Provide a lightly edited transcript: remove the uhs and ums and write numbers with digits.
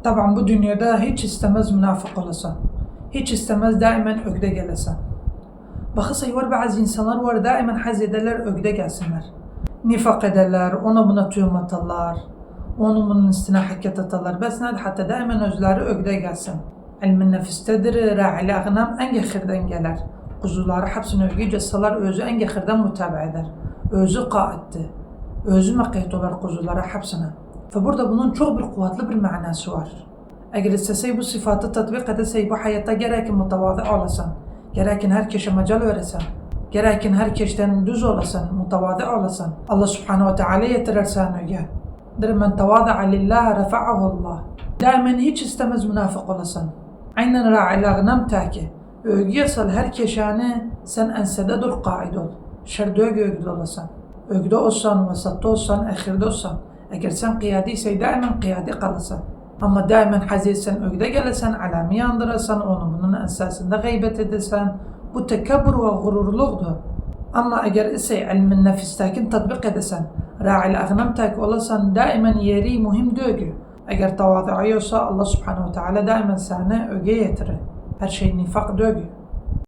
Taban bu dünyada hiç istemez münafık olasan. Hiç istemez daimen ögde gelesen. Bakısa var bazı insanlar var daimen haz ederler ögde gelsinler. Nifak ederler, ona buna tüyum atarlar. Onun bunun üstüne hareket atarlar. Bes ned hatta daimen özleri ögde gelsin. Ilmin nefistedir, ra'il ağnam en gehirden gelir. Kuzuları hepsini ögü cesalar özü en gehirden mutaba eder. Özü qaitti. Özü maqiyet olar kuzulara hepsine. Burada bunun çok bir kuvvetli bir manası var. Eğer istesey bu sıfatı tatbik edesey bu hayatta gerekin mütevazı olasın. Gerekin herkese mecal veresin. Gerekin herkesten düz olasın, mütevazı olasın. Allah subhanahu ve teala yetirirsen öge. Der men tevaza'a lillahi rafa'ahu Allah. Daimen hiç istemez münafık olasın. Aynen ra'il ağnam taki. Öge yasal herkesane sen ensede dur qaid ol. Şerde ögde olasın. Ögde olsan, vasatta olsan, ahirde olsan. Eğer sen kıyadiyse daimen kıyadi kalasın. Ama daimen hazirsen ögde gelesen, alami yandırasan, onu bunun esasında gaybet edesen, bu tekebbür ve gururluqdur. Ama eğer ise ilmin nefistakin tatbik edesen, ra'il ağnamtak olasan daimen yeri muhim dögü. Eğer tavadı'ysa Allah subhanahu wa ta'ala daimen sana öge yetirir. Her şey nifak dögü.